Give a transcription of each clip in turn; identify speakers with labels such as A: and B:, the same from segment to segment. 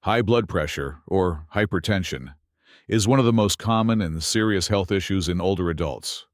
A: High blood pressure, or hypertension, is one of the most common and serious health issues in older adults.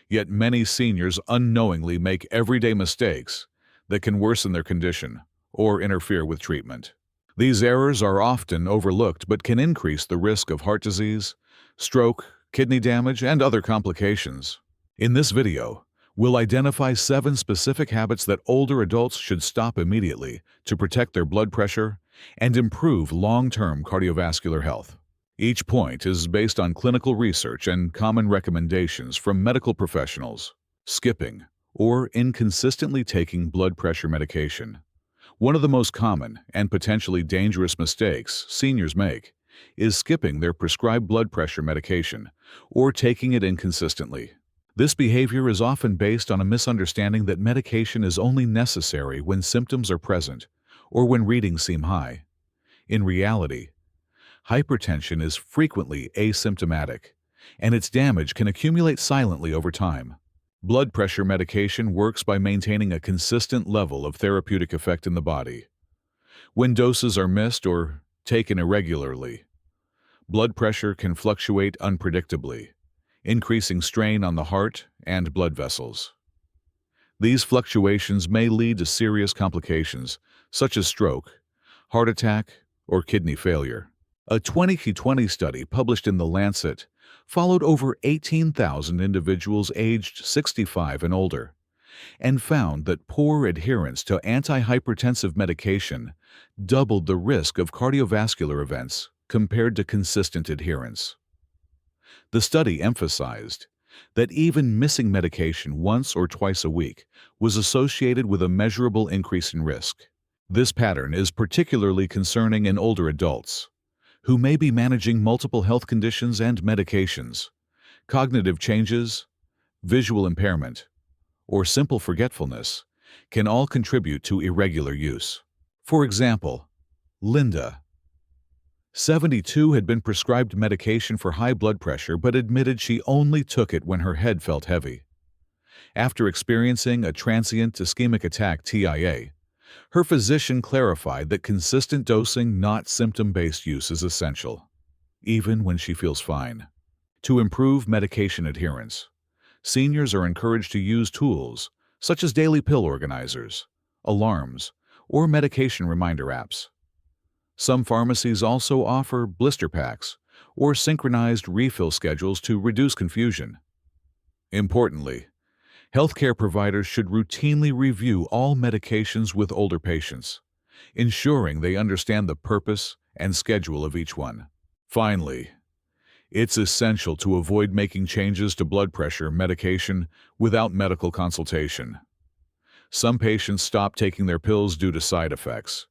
A: Yet many seniors unknowingly make everyday mistakes that can worsen their condition or interfere with treatment. These errors are often overlooked but can increase the risk of heart disease, stroke, kidney damage, and other complications. In this video, we'll identify 7 specific habits that older adults should stop immediately to protect their blood pressure and improve long-term cardiovascular health. Each point is based on clinical research and common recommendations from medical professionals. Skipping or inconsistently taking blood pressure medication. One of the most common and potentially dangerous mistakes seniors make is skipping their prescribed blood pressure medication or taking it inconsistently. This behavior is often based on a misunderstanding that medication is only necessary when symptoms are present or when readings seem high. In reality, hypertension is frequently asymptomatic, and its damage can accumulate silently over time. Blood pressure medication works by maintaining a consistent level of therapeutic effect in the body. When doses are missed or taken irregularly, blood pressure can fluctuate unpredictably, increasing strain on the heart and blood vessels. These fluctuations may lead to serious complications, such as stroke, heart attack, or kidney failure. A 2020 study published in The Lancet followed over 18,000 individuals aged 65 and older and found that poor adherence to antihypertensive medication doubled the risk of cardiovascular events compared to consistent adherence. The study emphasized that even missing medication once or twice a week was associated with a measurable increase in risk. This pattern is particularly concerning in older adults, who may be managing multiple health conditions and medications. Cognitive changes, visual impairment, or simple forgetfulness can all contribute to irregular use. For example, Linda, 72, had been prescribed medication for high blood pressure but admitted she only took it when her head felt heavy. After experiencing a transient ischemic attack (TIA), her physician clarified that consistent dosing, not symptom-based use, is essential, even when she feels fine. To improve medication adherence, seniors are encouraged to use tools such as daily pill organizers, alarms, or medication reminder apps. Some pharmacies also offer blister packs or synchronized refill schedules to reduce confusion. Importantly, healthcare providers should routinely review all medications with older patients, ensuring they understand the purpose and schedule of each one. Finally, it's essential to avoid making changes to blood pressure medication without medical consultation. Some patients stop taking their pills due to side effects,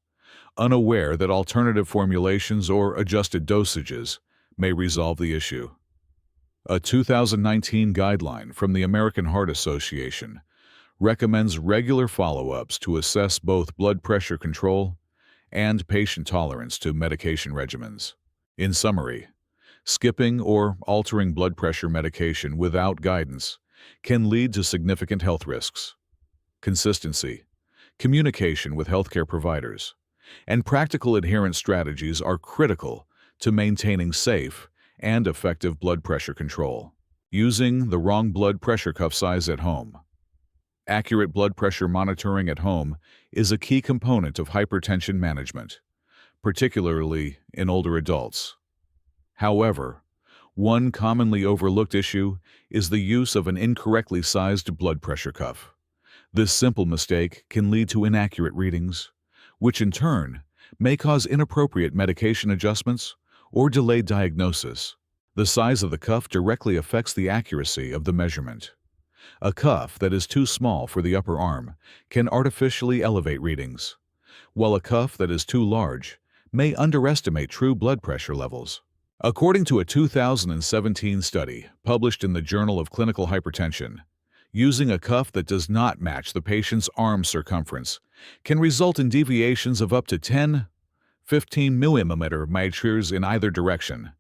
A: unaware that alternative formulations or adjusted dosages may resolve the issue. A 2019 guideline from the American Heart Association recommends regular follow-ups to assess both blood pressure control and patient tolerance to medication regimens. In summary, skipping or altering blood pressure medication without guidance can lead to significant health risks. Consistency, communication with healthcare providers, and practical adherence strategies are critical to maintaining safe and effective blood pressure control. Using the wrong blood pressure cuff size at home. Accurate blood pressure monitoring at home is a key component of hypertension management, particularly in older adults. However, one commonly overlooked issue is the use of an incorrectly sized blood pressure cuff. This simple mistake can lead to inaccurate readings, which in turn may cause inappropriate medication adjustments or delayed diagnosis. The size of the cuff directly affects the accuracy of the measurement. A cuff that is too small for the upper arm can artificially elevate readings, while a cuff that is too large may underestimate true blood pressure levels. According to a 2017 study published in the Journal of Clinical Hypertension, using a cuff that does not match the patient's arm circumference can result in deviations of up to 10–15 millimeters in either direction.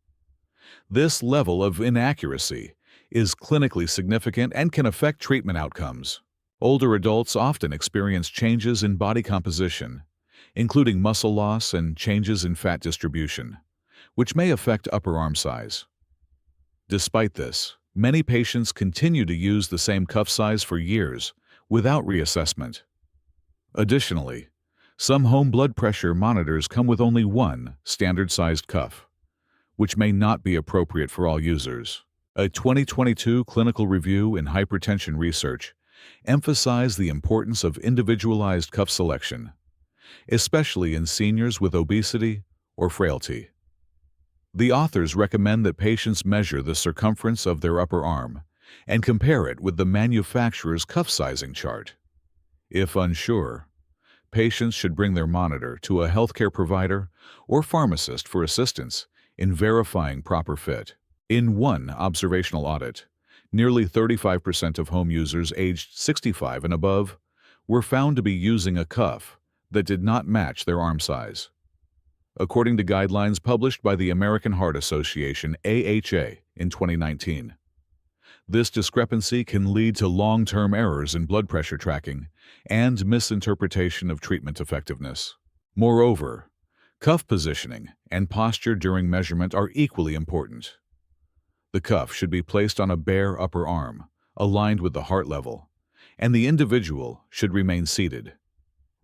A: This level of inaccuracy is clinically significant and can affect treatment outcomes. Older adults often experience changes in body composition, including muscle loss and changes in fat distribution, which may affect upper arm size. Despite this, many patients continue to use the same cuff size for years without reassessment. Additionally, some home blood pressure monitors come with only one standard-sized cuff, which may not be appropriate for all users. A 2022 clinical review in hypertension research emphasized the importance of individualized cuff selection, especially in seniors with obesity or frailty. The authors recommend that patients measure the circumference of their upper arm and compare it with the manufacturer's cuff sizing chart. If unsure, patients should bring their monitor to a healthcare provider or pharmacist for assistance in verifying proper fit. In one observational audit, nearly 35% of home users aged 65 and above were found to be using a cuff that did not match their arm size. According to guidelines published by the American Heart Association (AHA) in 2019. This discrepancy can lead to long-term errors in blood pressure tracking and misinterpretation of treatment effectiveness. Moreover, cuff positioning and posture during measurement are equally important. The cuff should be placed on a bare upper arm, aligned with the heart level, and the individual should remain seated,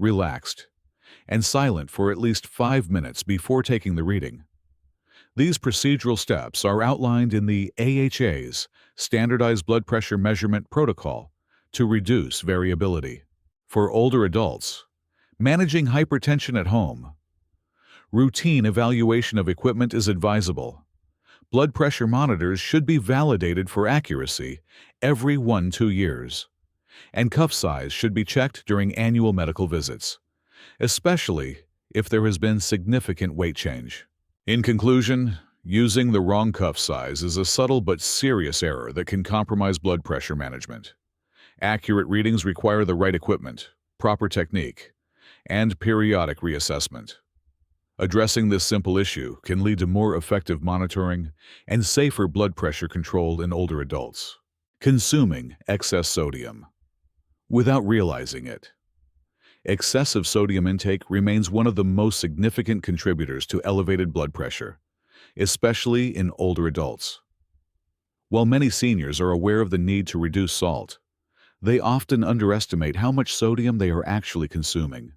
A: relaxed, and silent for at least 5 minutes before taking the reading. These procedural steps are outlined in the AHA's Standardized Blood Pressure Measurement Protocol to reduce variability. For older adults, managing hypertension at home, routine evaluation of equipment is advisable. Blood pressure monitors should be validated for accuracy every 1-2 years, and cuff size should be checked during annual medical visits, especially if there has been significant weight change. In conclusion, using the wrong cuff size is a subtle but serious error that can compromise blood pressure management. Accurate readings require the right equipment, proper technique, and periodic reassessment. Addressing this simple issue can lead to more effective monitoring and safer blood pressure control in older adults. Consuming excess sodium without realizing it. Excessive sodium intake remains one of the most significant contributors to elevated blood pressure, especially in older adults. While many seniors are aware of the need to reduce salt, they often underestimate how much sodium they are actually consuming.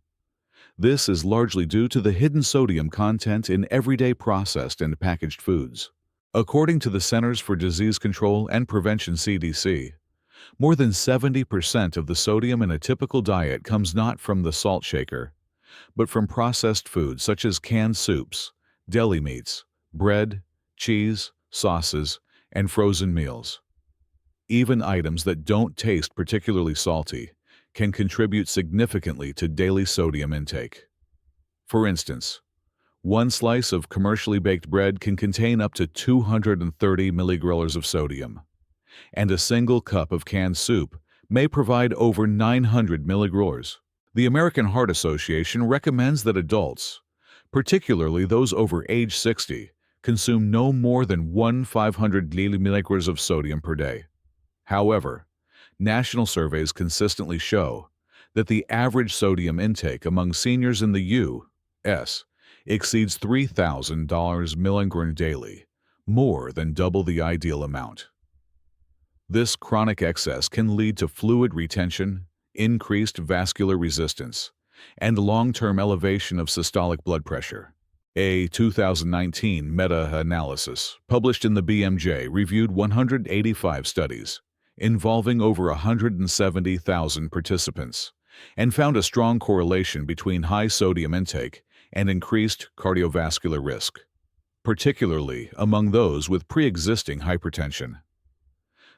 A: This is largely due to the hidden sodium content in everyday processed and packaged foods. According to the Centers for Disease Control and Prevention (CDC), more than 70% of the sodium in a typical diet comes not from the salt shaker, but from processed foods such as canned soups, deli meats, bread, cheese, sauces, and frozen meals. Even items that don't taste particularly salty can contribute significantly to daily sodium intake. For instance, one slice of commercially baked bread can contain up to 230 milligrams of sodium, and a single cup of canned soup may provide over 900 milligrams. The American Heart Association recommends that adults, particularly those over age 60, consume no more than 500 milligrams of sodium per day. However, national surveys consistently show that the average sodium intake among seniors in the U.S. exceeds 3,000 milligrams daily, more than double the ideal amount. This chronic excess can lead to fluid retention, increased vascular resistance, and long-term elevation of systolic blood pressure. A 2019 meta-analysis published in the BMJ reviewed 185 studies involving over 170,000 participants and found a strong correlation between high sodium intake and increased cardiovascular risk, particularly among those with pre-existing hypertension.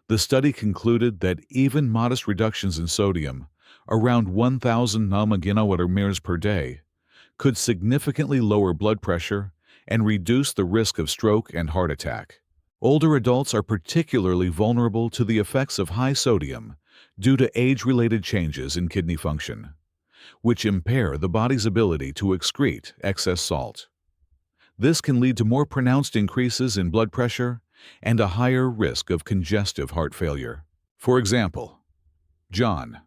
A: The study concluded that even modest reductions in sodium, around 1,000 milligrams per day, could significantly lower blood pressure and reduce the risk of stroke and heart attack. Older adults are particularly vulnerable to the effects of high sodium due to age-related changes in kidney function, which impair the body's ability to excrete excess salt. This can lead to more pronounced increases in blood pressure and a higher risk of congestive heart failure. For example, John,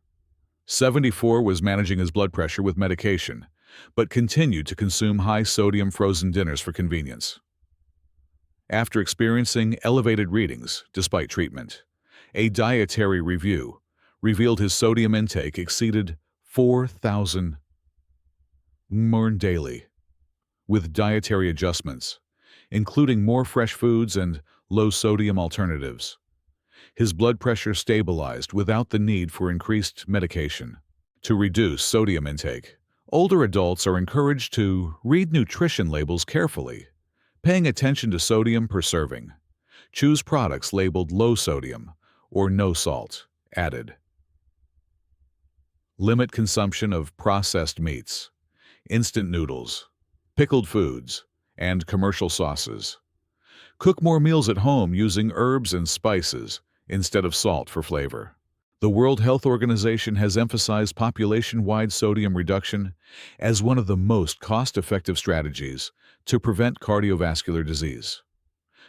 A: 74, was managing his blood pressure with medication, but continued to consume high-sodium frozen dinners for convenience. After experiencing elevated readings despite treatment, a dietary review revealed his sodium intake exceeded 4,000 mg daily. With dietary adjustments, including more fresh foods and low-sodium alternatives, his blood pressure stabilized without the need for increased medication. To reduce sodium intake, older adults are encouraged to read nutrition labels carefully, paying attention to sodium per serving. Choose products labeled low sodium or no salt added. Limit consumption of processed meats, instant noodles, pickled foods, and commercial sauces. Cook more meals at home using herbs and spices instead of salt for flavor. The World Health Organization has emphasized population-wide sodium reduction as one of the most cost-effective strategies to prevent cardiovascular disease.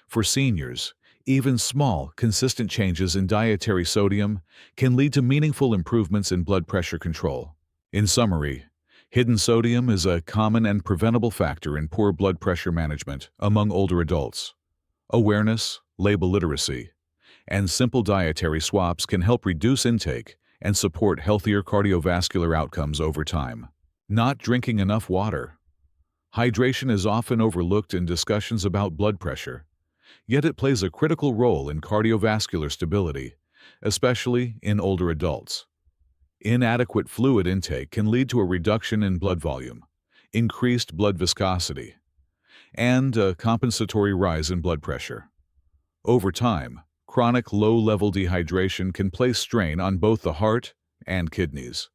A: For seniors, even small, consistent changes in dietary sodium can lead to meaningful improvements in blood pressure control. In summary, hidden sodium is a common and preventable factor in poor blood pressure management among older adults. Awareness, label literacy, and simple dietary swaps can help reduce intake and support healthier cardiovascular outcomes over time. Not drinking enough water. Hydration is often overlooked in discussions about blood pressure, yet it plays a critical role in cardiovascular stability, especially in older adults. Inadequate fluid intake can lead to a reduction in blood volume, increased blood viscosity, and a compensatory rise in blood pressure. Over time, chronic low-level dehydration can place strain on both the heart and kidneys,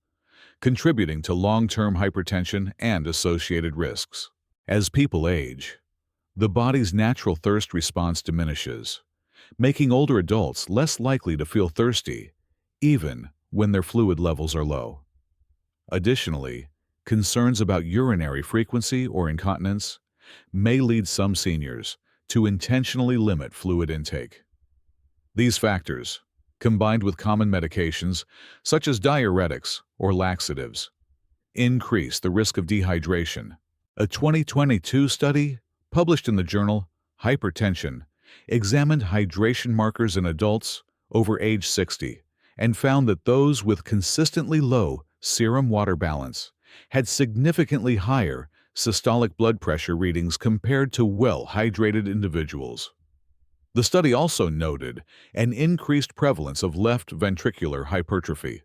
A: contributing to long-term hypertension and associated risks. As people age, the body's natural thirst response diminishes, making older adults less likely to feel thirsty, even when their fluid levels are low. Additionally, concerns about urinary frequency or incontinence may lead some seniors to intentionally limit fluid intake. These factors, combined with common medications such as diuretics or laxatives, increase the risk of dehydration. A 2022 study published in the journal Hypertension examined hydration markers in adults over age 60 and found that those with consistently low serum water balance had significantly higher systolic blood pressure readings compared to well-hydrated individuals. The study also noted an increased prevalence of left ventricular hypertrophy,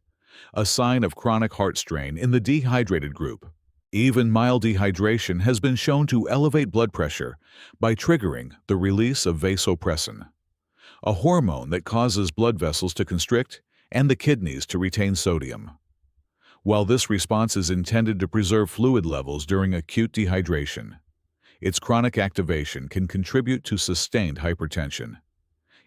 A: a sign of chronic heart strain in the dehydrated group. Even mild dehydration has been shown to elevate blood pressure by triggering the release of vasopressin, a hormone that causes blood vessels to constrict and the kidneys to retain sodium. While this response is intended to preserve fluid levels during acute dehydration, its chronic activation can contribute to sustained hypertension.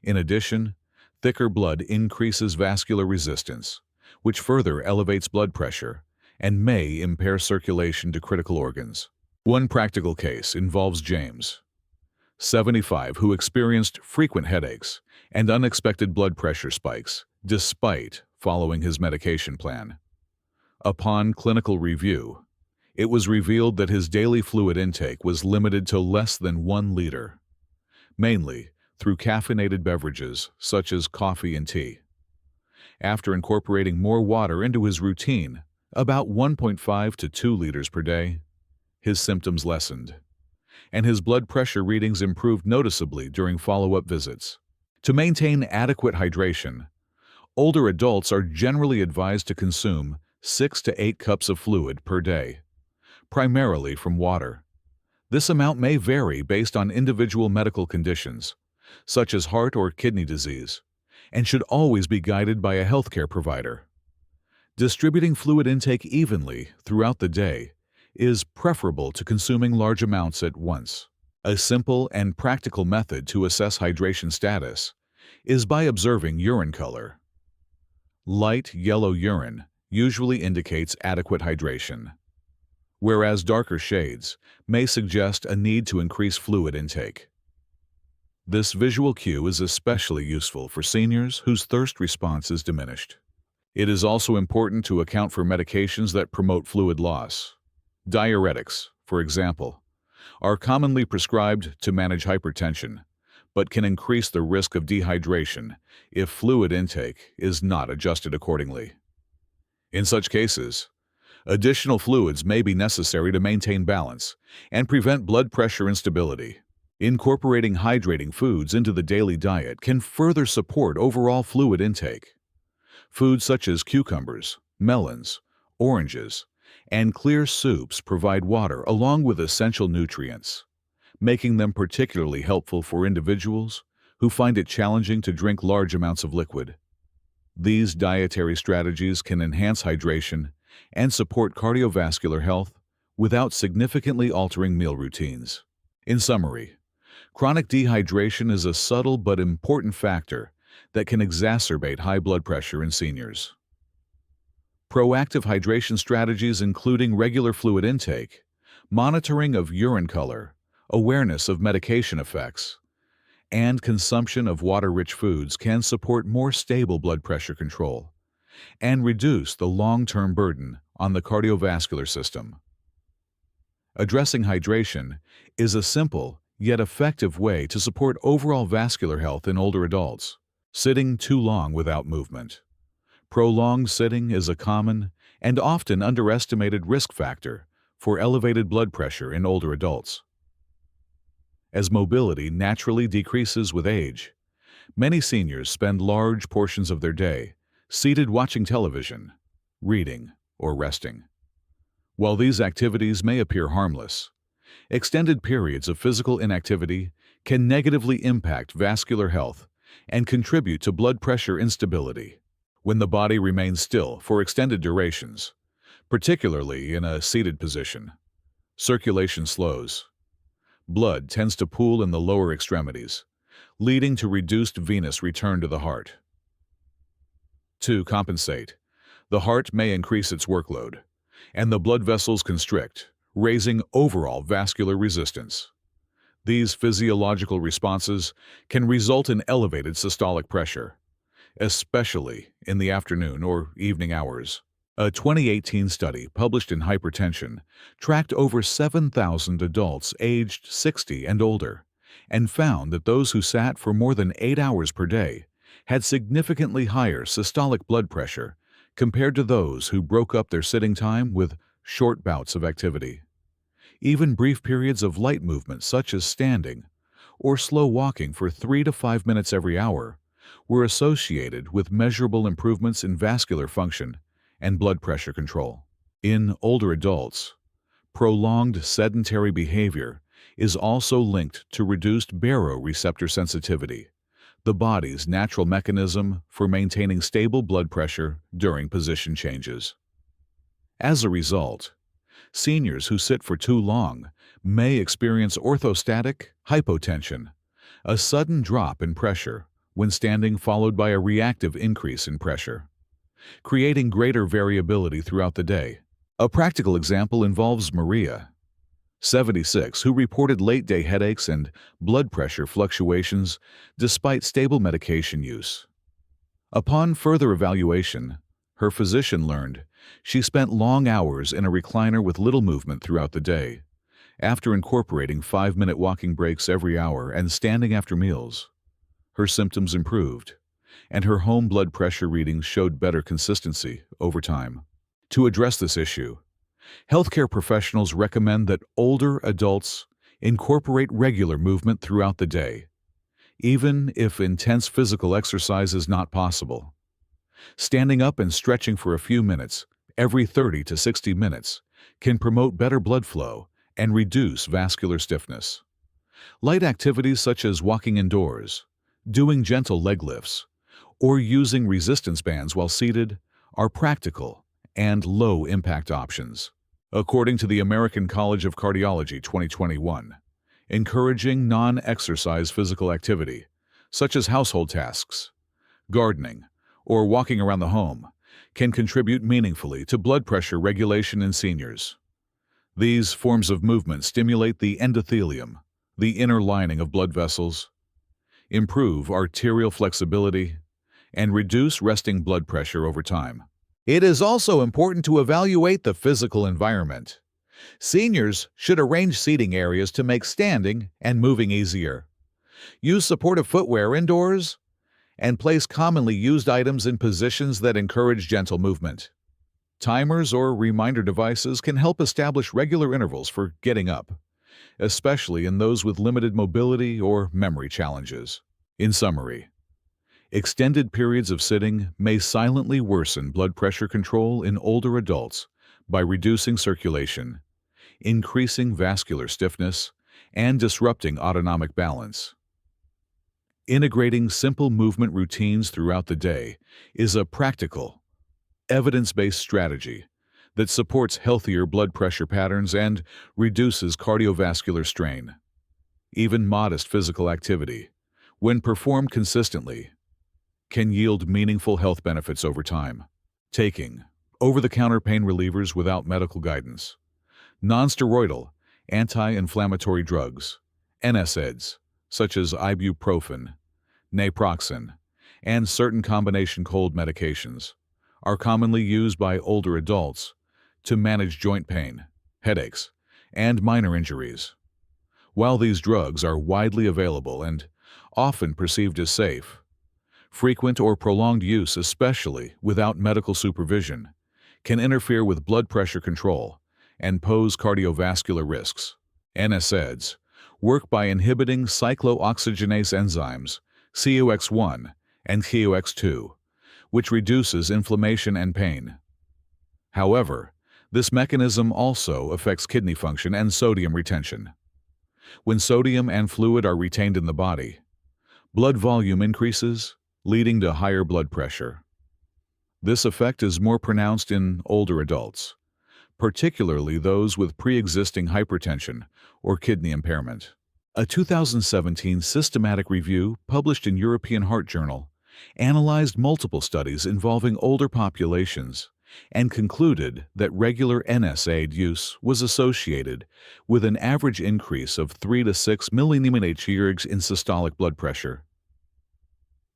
A: In addition, thicker blood increases vascular resistance, which further elevates blood pressure and may impair circulation to critical organs. One practical case involves James, 75, who experienced frequent headaches and unexpected blood pressure spikes despite following his medication plan. Upon clinical review, it was revealed that his daily fluid intake was limited to less than 1 liter, mainly through caffeinated beverages such as coffee and tea. After incorporating more water into his routine, about 1.5 to 2 liters per day, his symptoms lessened, and his blood pressure readings improved noticeably during follow-up visits. To maintain adequate hydration, older adults are generally advised to consume 6 to 8 cups of fluid per day, primarily from water. This amount may vary based on individual medical conditions, such as heart or kidney disease, and should always be guided by a healthcare provider. Distributing fluid intake evenly throughout the day is preferable to consuming large amounts at once. A simple and practical method to assess hydration status is by observing urine color. Light yellow urine usually indicates adequate hydration, whereas darker shades may suggest a need to increase fluid intake. This visual cue is especially useful for seniors whose thirst response is diminished. It is also important to account for medications that promote fluid loss. Diuretics, for example, are commonly prescribed to manage hypertension, but can increase the risk of dehydration if fluid intake is not adjusted accordingly. In such cases, additional fluids may be necessary to maintain balance and prevent blood pressure instability. Incorporating hydrating foods into the daily diet can further support overall fluid intake. Foods such as cucumbers, melons, oranges, and clear soups provide water along with essential nutrients, making them particularly helpful for individuals who find it challenging to drink large amounts of liquid. These dietary strategies can enhance hydration and support cardiovascular health without significantly altering meal routines. In summary, chronic dehydration is a subtle but important factor that can exacerbate high blood pressure in seniors. Proactive hydration strategies including regular fluid intake, monitoring of urine color, awareness of medication effects, and consumption of water-rich foods can support more stable blood pressure control and reduce the long-term burden on the cardiovascular system. Addressing hydration is a simple yet effective way to support overall vascular health in older adults. Sitting too long without movement. Prolonged sitting is a common and often underestimated risk factor for elevated blood pressure in older adults. As mobility naturally decreases with age, many seniors spend large portions of their day seated watching television, reading, or resting. While these activities may appear harmless, extended periods of physical inactivity can negatively impact vascular health and contribute to blood pressure instability. When the body remains still for extended durations, particularly in a seated position, circulation slows. Blood tends to pool in the lower extremities, leading to reduced venous return to the heart. To compensate, the heart may increase its workload, and the blood vessels constrict, raising overall vascular resistance. These physiological responses can result in elevated systolic pressure, especially in the afternoon or evening hours. A 2018 study published in Hypertension tracked over 7,000 adults aged 60 and older and found that those who sat for more than 8 hours per day had significantly higher systolic blood pressure compared to those who broke up their sitting time with short bouts of activity. Even brief periods of light movement such as standing or slow walking for 3 to 5 minutes every hour were associated with measurable improvements in vascular function and blood pressure control. In older adults, prolonged sedentary behavior is also linked to reduced baroreceptor sensitivity, the body's natural mechanism for maintaining stable blood pressure during position changes. As a result, seniors who sit for too long may experience orthostatic hypotension, a sudden drop in pressure when standing followed by a reactive increase in pressure, creating greater variability throughout the day. A practical example involves Maria, 76, who reported late-day headaches and blood pressure fluctuations despite stable medication use. Upon further evaluation, her physician learned she spent long hours in a recliner with little movement throughout the day. After incorporating 5-minute walking breaks every hour and standing after meals, her symptoms improved, and her home blood pressure readings showed better consistency over time. To address this issue, healthcare professionals recommend that older adults incorporate regular movement throughout the day, even if intense physical exercise is not possible. Standing up and stretching for a few minutes every 30 to 60 minutes can promote better blood flow and reduce vascular stiffness. Light activities such as walking indoors, doing gentle leg lifts, or using resistance bands while seated are practical and low-impact options. According to the American College of Cardiology 2021, encouraging non-exercise physical activity, such as household tasks, gardening, or walking around the home, can contribute meaningfully to blood pressure regulation in seniors. These forms of movement stimulate the endothelium, the inner lining of blood vessels, improve arterial flexibility, and reduce resting blood pressure over time. It is also important to evaluate the physical environment. Seniors should arrange seating areas to make standing and moving easier. Use supportive footwear indoors, and place commonly used items in positions that encourage gentle movement. Timers or reminder devices can help establish regular intervals for getting up, especially in those with limited mobility or memory challenges. In summary, extended periods of sitting may silently worsen blood pressure control in older adults by reducing circulation, increasing vascular stiffness, and disrupting autonomic balance. Integrating simple movement routines throughout the day is a practical, evidence-based strategy that supports healthier blood pressure patterns and reduces cardiovascular strain. Even modest physical activity, when performed consistently, can yield meaningful health benefits over time. Taking over-the-counter pain relievers without medical guidance, non-steroidal anti-inflammatory drugs, NSAIDs, such as ibuprofen, naproxen, and certain combination cold medications, are commonly used by older adults to manage joint pain, headaches, and minor injuries. While these drugs are widely available and often perceived as safe, frequent or prolonged use, especially without medical supervision, can interfere with blood pressure control and pose cardiovascular risks. NSAIDs work by inhibiting cyclooxygenase enzymes COX-1 and COX-2, which reduces inflammation and pain. However, this mechanism also affects kidney function and sodium retention. When sodium and fluid are retained in the body, blood volume increases, leading to higher blood pressure. This effect is more pronounced in older adults, particularly those with pre-existing hypertension or kidney impairment. A 2017 systematic review published in European Heart Journal analyzed multiple studies involving older populations and concluded that regular NSAID use was associated with an average increase of 3 to 6 mmHg in systolic blood pressure.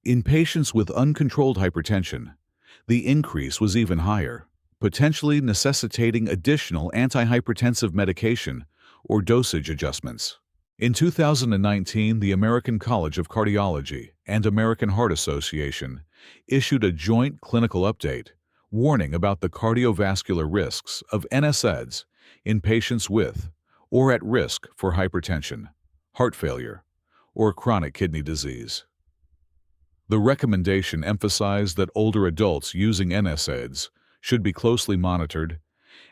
A: In patients with uncontrolled hypertension, the increase was even higher, potentially necessitating additional antihypertensive medication or dosage adjustments. In 2019, the American College of Cardiology and American Heart Association issued a joint clinical update warning about the cardiovascular risks of NSAIDs in patients with or at risk for hypertension, heart failure, or chronic kidney disease. The recommendation emphasized that older adults using NSAIDs should be closely monitored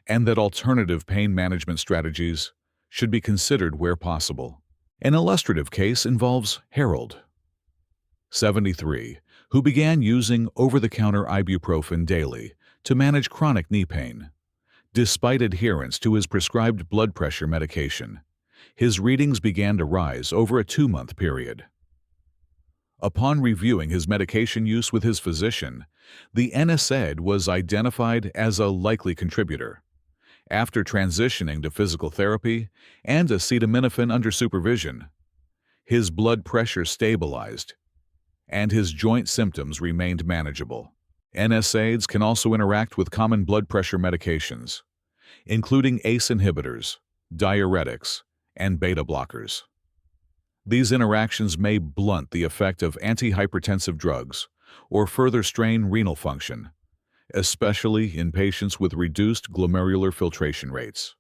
A: and that alternative pain management strategies should be considered where possible. An illustrative case involves Harold, 73, who began using over-the-counter ibuprofen daily to manage chronic knee pain. Despite adherence to his prescribed blood pressure medication, his readings began to rise over a 2-month period. Upon reviewing his medication use with his physician, the NSAID was identified as a likely contributor. After transitioning to physical therapy and acetaminophen under supervision, his blood pressure stabilized and his joint symptoms remained manageable. NSAIDs can also interact with common blood pressure medications, including ACE inhibitors, diuretics, and beta blockers. These interactions may blunt the effect of antihypertensive drugs or further strain renal function, especially in patients with reduced glomerular filtration rates.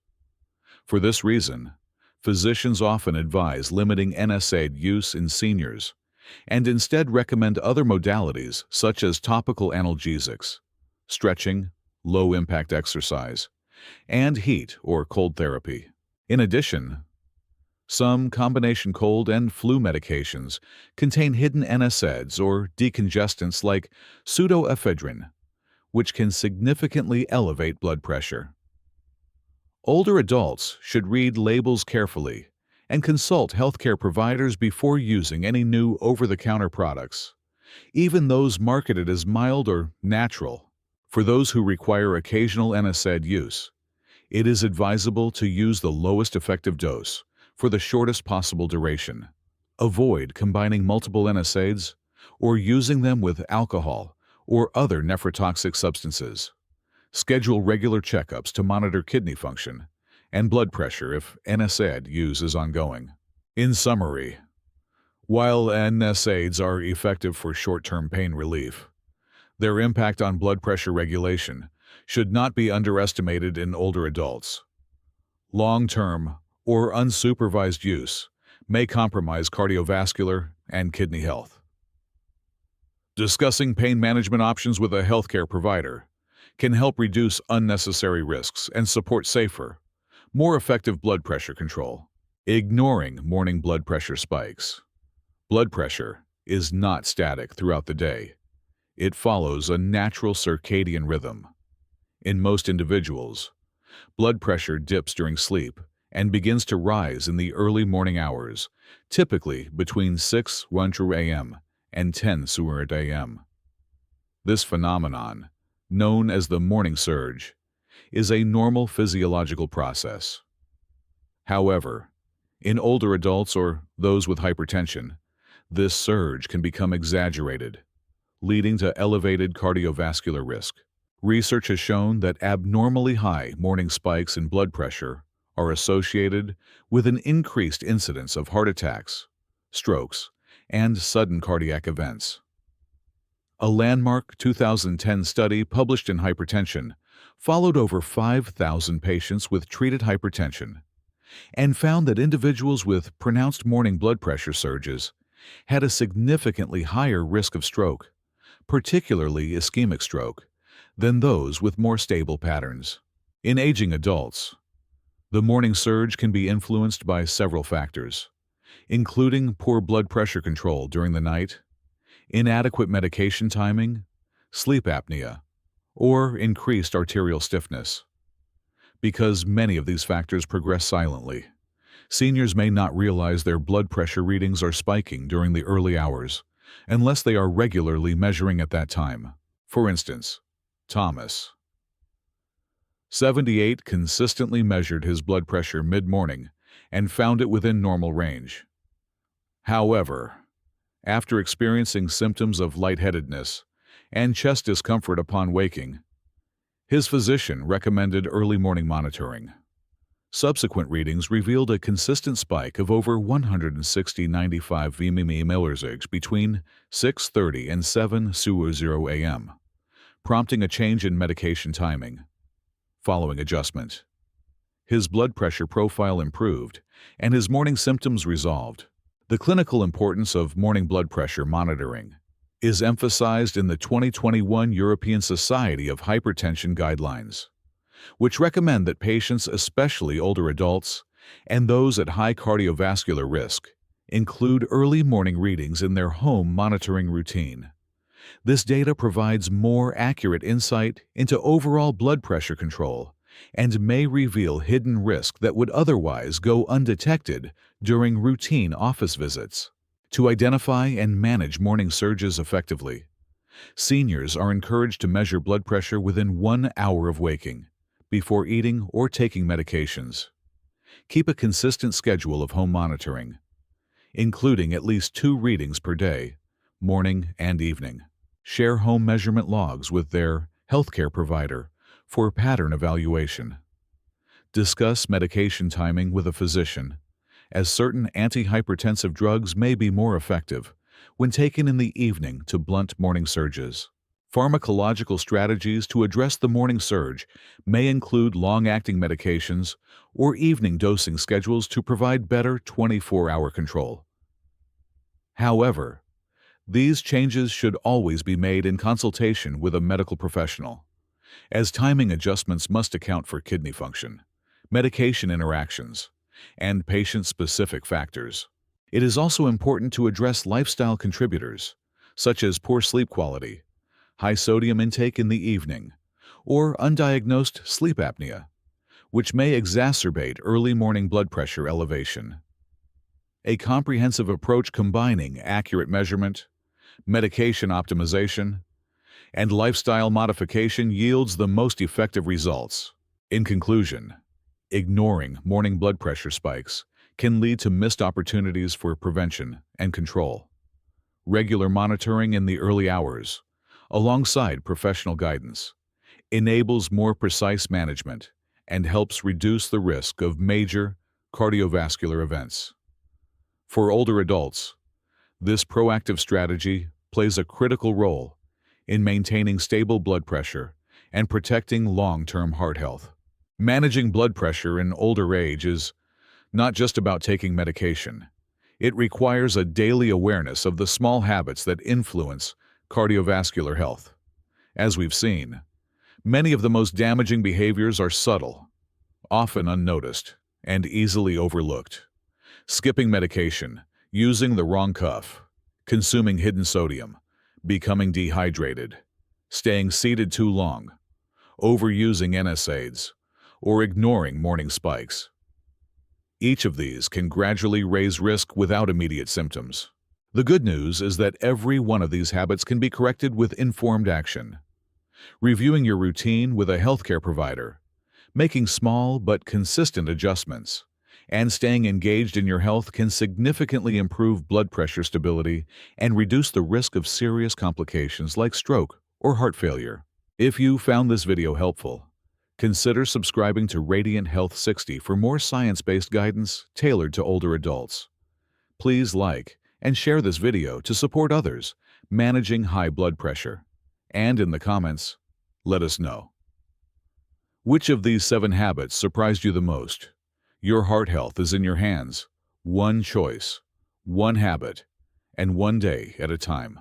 A: For this reason, physicians often advise limiting NSAID use in seniors and instead recommend other modalities such as topical analgesics, stretching, low-impact exercise, and heat or cold therapy. In addition, some combination cold and flu medications contain hidden NSAIDs or decongestants like pseudoephedrine, which can significantly elevate blood pressure. Older adults should read labels carefully and consult healthcare providers before using any new over-the-counter products, even those marketed as mild or natural. For those who require occasional NSAID use, it is advisable to use the lowest effective dose for the shortest possible duration. Avoid combining multiple NSAIDs or using them with alcohol or other nephrotoxic substances. Schedule regular checkups to monitor kidney function and blood pressure if NSAID use is ongoing. In summary, while NSAIDs are effective for short-term pain relief, their impact on blood pressure regulation should not be underestimated in older adults. Long-term or unsupervised use may compromise cardiovascular and kidney health. Discussing pain management options with a healthcare provider can help reduce unnecessary risks and support safer, more effective blood pressure control. Ignoring morning blood pressure spikes. Blood pressure is not static throughout the day. It follows a natural circadian rhythm. In most individuals, blood pressure dips during sleep and begins to rise in the early morning hours, typically between 6:00 a.m. and 10:00 a.m. This phenomenon, known as the morning surge, is a normal physiological process. However, in older adults or those with hypertension, this surge can become exaggerated, leading to elevated cardiovascular risk. Research has shown that abnormally high morning spikes in blood pressure are associated with an increased incidence of heart attacks, strokes, and sudden cardiac events. A landmark 2010 study published in Hypertension followed over 5,000 patients with treated hypertension and found that individuals with pronounced morning blood pressure surges had a significantly higher risk of stroke, particularly ischemic stroke, than those with more stable patterns. In aging adults, the morning surge can be influenced by several factors, including poor blood pressure control during the night, inadequate medication timing, sleep apnea, or increased arterial stiffness. Because many of these factors progress silently, seniors may not realize their blood pressure readings are spiking during the early hours unless they are regularly measuring at that time. For instance, Thomas, 78, consistently measured his blood pressure mid-morning and found it within normal range. However, after experiencing symptoms of lightheadedness and chest discomfort upon waking, his physician recommended early morning monitoring. Subsequent readings revealed a consistent spike of over 160/95 mmHg between 6:30 and 7:00 a.m., prompting a change in medication timing. Following adjustment, his blood pressure profile improved and his morning symptoms resolved. The clinical importance of morning blood pressure monitoring is emphasized in the 2021 European Society of Hypertension guidelines, which recommend that patients, especially older adults and those at high cardiovascular risk, include early morning readings in their home monitoring routine. This data provides more accurate insight into overall blood pressure control and may reveal hidden risk that would otherwise go undetected during routine office visits. To identify and manage morning surges effectively, seniors are encouraged to measure blood pressure within 1 hour of waking, before eating or taking medications. Keep a consistent schedule of home monitoring, including at least 2 readings per day, morning and evening. Share home measurement logs with their healthcare provider for pattern evaluation. Discuss medication timing with a physician, as certain antihypertensive drugs may be more effective when taken in the evening to blunt morning surges. Pharmacological strategies to address the morning surge may include long-acting medications or evening dosing schedules to provide better 24-hour control. However, these changes should always be made in consultation with a medical professional, as timing adjustments must account for kidney function, medication interactions, and patient-specific factors. It is also important to address lifestyle contributors, such as poor sleep quality, high sodium intake in the evening, or undiagnosed sleep apnea, which may exacerbate early morning blood pressure elevation. A comprehensive approach combining accurate measurement, medication optimization, and lifestyle modification yields the most effective results. In conclusion, ignoring morning blood pressure spikes can lead to missed opportunities for prevention and control. Regular monitoring in the early hours, alongside professional guidance, enables more precise management and helps reduce the risk of major cardiovascular events. For older adults, this proactive strategy plays a critical role in maintaining stable blood pressure and protecting long-term heart health. Managing blood pressure in older age is not just about taking medication. It requires a daily awareness of the small habits that influence cardiovascular health. As we've seen, many of the most damaging behaviors are subtle, often unnoticed, and easily overlooked. Skipping medication, using the wrong cuff, consuming hidden sodium, becoming dehydrated, staying seated too long, overusing NSAIDs, or ignoring morning spikes. Each of these can gradually raise risk without immediate symptoms. The good news is that every one of these habits can be corrected with informed action. Reviewing your routine with a healthcare provider, making small but consistent adjustments, and staying engaged in your health can significantly improve blood pressure stability and reduce the risk of serious complications like stroke or heart failure. If you found this video helpful, consider subscribing to Radiant Health 60 for more science-based guidance tailored to older adults. Please like and share this video to support others managing high blood pressure. And in the comments, let us know. Which of these 7 habits surprised you the most? Your heart health is in your hands. One choice, one habit, and one day at a time.